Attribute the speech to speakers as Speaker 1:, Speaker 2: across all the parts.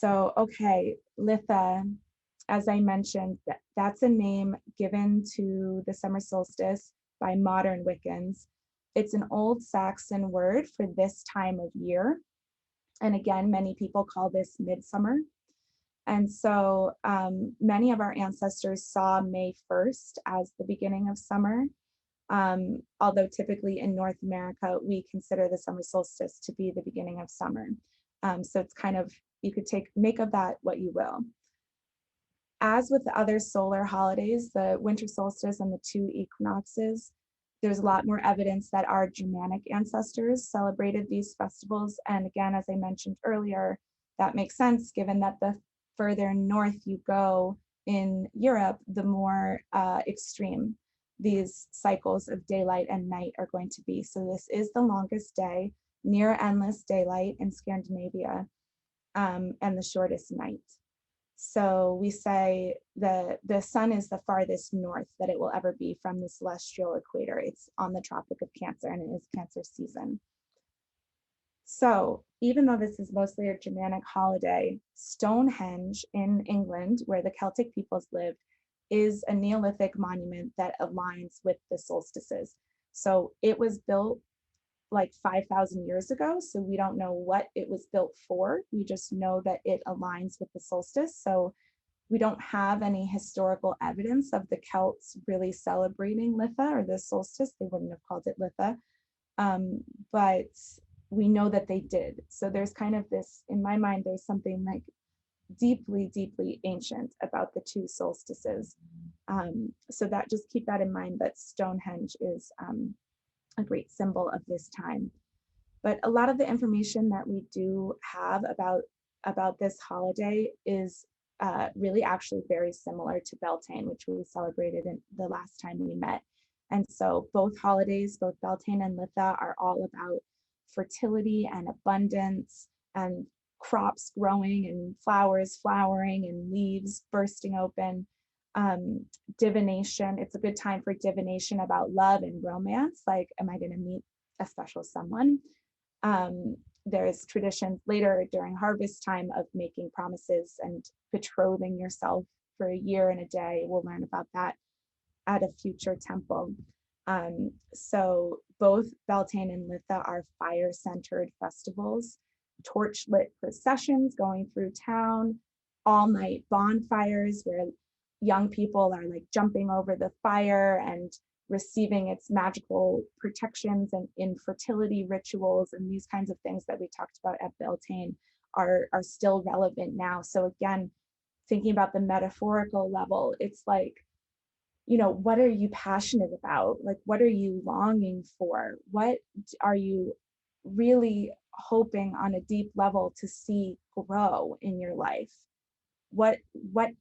Speaker 1: So, okay, Litha, as I mentioned, that's a name given to the summer solstice by modern Wiccans. It's an old Saxon word for this time of year. And again, many people call this midsummer. And so many of our ancestors saw May 1st as the beginning of summer. Although typically in North America, we consider the summer solstice to be the beginning of summer. So it's kind of, you could make of that what you will. As with the other solar holidays, the winter solstice and the two equinoxes, there's a lot more evidence that our Germanic ancestors celebrated these festivals. And again, as I mentioned earlier, that makes sense given that the further north you go in Europe, the more extreme these cycles of daylight and night are going to be. So this is the longest day, near endless daylight in Scandinavia, and the shortest night. So we say the sun is the farthest north that it will ever be from the celestial equator. It's on the Tropic of Cancer, and it is Cancer season. So even though this is mostly a Germanic holiday, Stonehenge in England, where the Celtic peoples lived, is a Neolithic monument that aligns with the solstices. So it was built like 5,000 years ago. So we don't know what it was built for. We just know that it aligns with the solstice. So we don't have any historical evidence of the Celts really celebrating Litha or the solstice. They wouldn't have called it Litha. But we know that they did. So there's kind of this, in my mind, there's something like deeply, deeply ancient about the two solstices. So that, just keep that in mind, that Stonehenge is a great symbol of this time. But a lot of the information that we do have about this holiday is really actually very similar to Beltane, which we celebrated in the last time we met. And so both holidays, both Beltane and Litha, are all about fertility and abundance and crops growing and flowers flowering and leaves bursting open. Divination, it's a good time for divination about love and romance, like, am I going to meet a special someone? There's traditions later during harvest time of making promises and betrothing yourself for a year and a day. We'll learn about that at a future temple. So both Beltane and Litha are fire-centered festivals, torch-lit processions going through town, all-night bonfires where young people are like jumping over the fire and receiving its magical protections, and infertility rituals and these kinds of things that we talked about at Beltane are still relevant now. So again, thinking about the metaphorical level, it's like, you know, what are you passionate about? Like, what are you longing for? What are you really hoping on a deep level to see grow in your life? What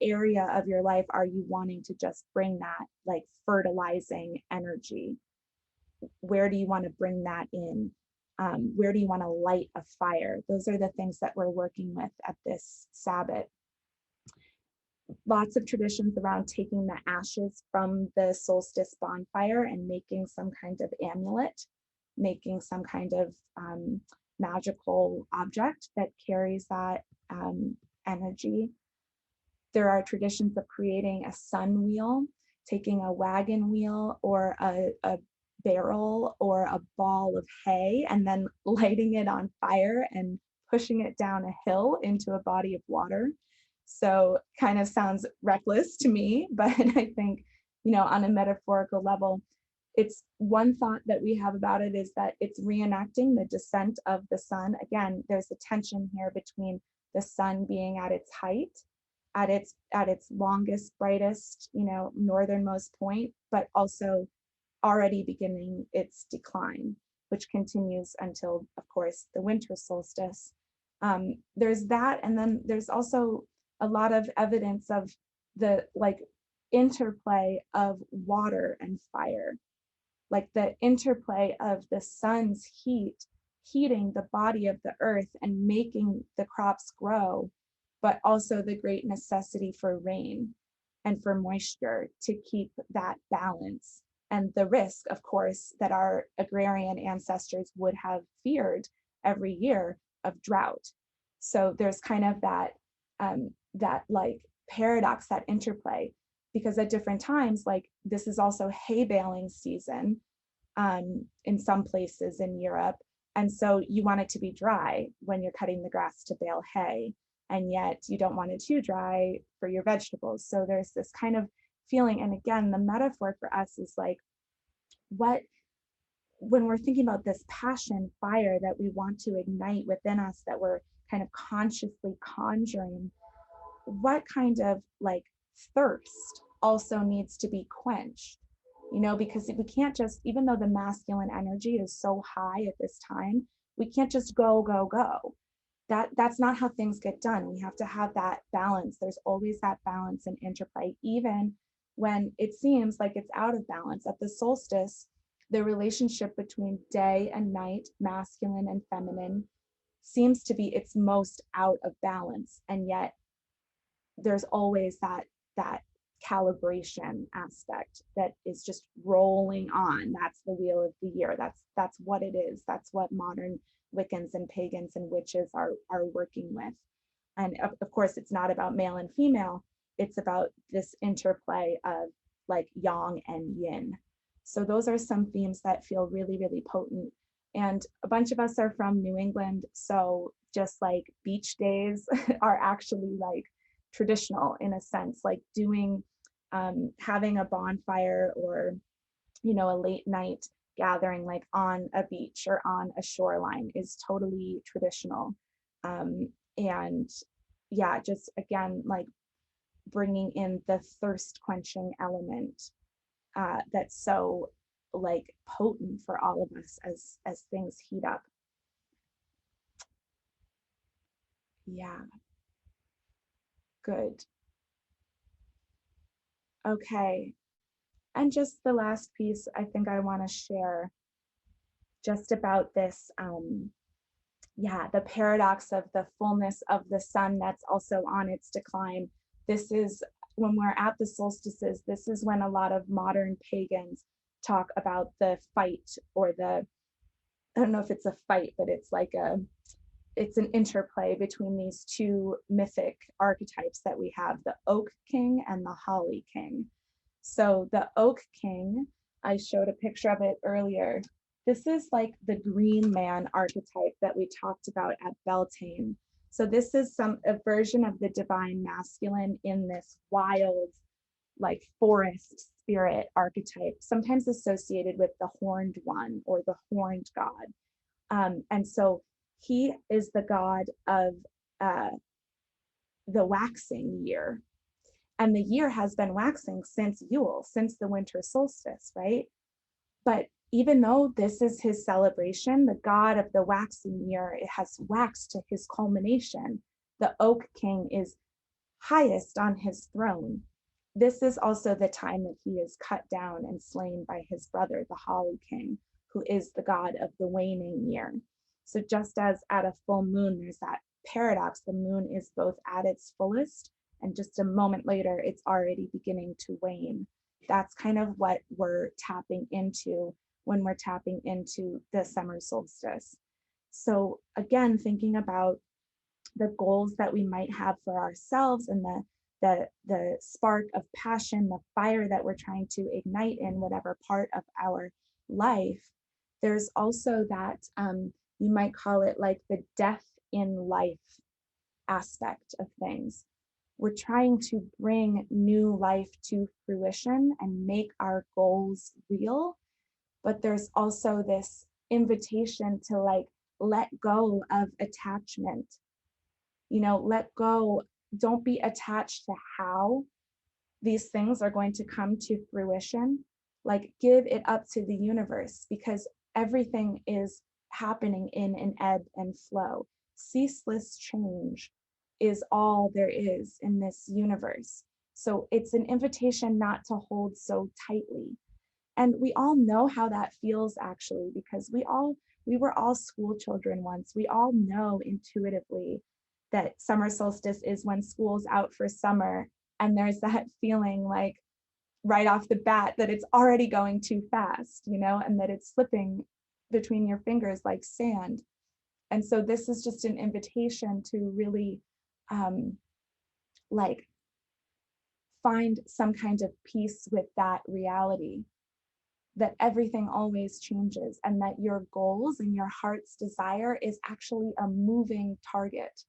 Speaker 1: area of your life are you wanting to just bring that like fertilizing energy? Where do you want to bring that in? Where do you want to light a fire? Those are the things that we're working with at this Sabbat. Lots of traditions around taking the ashes from the solstice bonfire and making some kind of amulet, making some kind of magical object that carries that energy. There are traditions of creating a sun wheel, taking a wagon wheel or a barrel or a ball of hay and then lighting it on fire and pushing it down a hill into a body of water. So kind of sounds reckless to me, but I think, you know, on a metaphorical level, it's one thought that we have about it is that it's reenacting the descent of the sun. Again, there's a tension here between the sun being at its height, at its longest, brightest, you know, northernmost point, but also already beginning its decline, which continues until, of course, the winter solstice. There's that, and then there's also a lot of evidence of the like interplay of water and fire, like the interplay of the sun's heat heating the body of the earth and making the crops grow, but also the great necessity for rain and for moisture to keep that balance, and the risk, of course, that our agrarian ancestors would have feared every year of drought. So there's kind of that that like paradox, that interplay, because at different times, like this is also hay baling season in some places in Europe. And so you want it to be dry when you're cutting the grass to bale hay, and yet you don't want it too dry for your vegetables. So there's this kind of feeling. And again, the metaphor for us is like, what, when we're thinking about this passion fire that we want to ignite within us, that we're kind of consciously conjuring, what kind of like thirst also needs to be quenched, you know, because we can't just, even though the masculine energy is so high at this time, we can't just go, go, go. That's not how things get done. We have to have that balance. There's always that balance and interplay, even when it seems like it's out of balance. At the solstice, the relationship between day and night, masculine and feminine, seems to be its most out of balance. And yet there's always that calibration aspect that is just rolling on. That's the wheel of the year. That's what it is. That's what modern Wiccans and pagans and witches are working with. And of course, it's not about male and female. It's about this interplay of like yang and yin. So those are some themes that feel really, really potent. And a bunch of us are from New England. So just like beach days are actually like traditional in a sense, like doing, having a bonfire or, you know, a late night gathering like on a beach or on a shoreline is totally traditional. And yeah, just again, like bringing in the thirst quenching element that's so like potent for all of us as things heat up. Yeah, good. Okay. And just the last piece I think I want to share just about this, yeah, the paradox of the fullness of the sun that's also on its decline. This is when we're at the solstices, this is when a lot of modern pagans talk about the fight, or the, I don't know if it's a fight, but it's like it's an interplay between these two mythic archetypes that we have, the Oak King and the Holly King. So the Oak King, I showed a picture of it earlier. This is like the green man archetype that we talked about at Beltane. So this is a version of the divine masculine in this wild, like forest spirit archetype, sometimes associated with the horned one or the horned god. And so he is the god of the waxing year. And the year has been waxing since Yule, since the winter solstice, right? But even though this is his celebration, the god of the waxing year, it has waxed to his culmination. The Oak King is highest on his throne. This is also the time that he is cut down and slain by his brother, the Holly King, who is the god of the waning year. So just as at a full moon, there's that paradox, the moon is both at its fullest, and just a moment later, it's already beginning to wane. That's kind of what we're tapping into when we're tapping into the summer solstice. So again, thinking about the goals that we might have for ourselves, and the spark of passion, the fire that we're trying to ignite in whatever part of our life, there's also that, you might call it like the death in life aspect of things. We're trying to bring new life to fruition and make our goals real. But there's also this invitation to like let go of attachment. You know, let go, don't be attached to how these things are going to come to fruition. Like give it up to the universe, because everything is happening in an ebb and flow. Ceaseless change is all there is in this universe. So it's an invitation not to hold so tightly. And we all know how that feels, actually, because we were all school children once. We all know intuitively that summer solstice is when school's out for summer, and there's that feeling like right off the bat that it's already going too fast, you know, and that it's slipping between your fingers like sand. And so this is just an invitation to really like find some kind of peace with that reality, that everything always changes, and that your goals and your heart's desire is actually a moving target.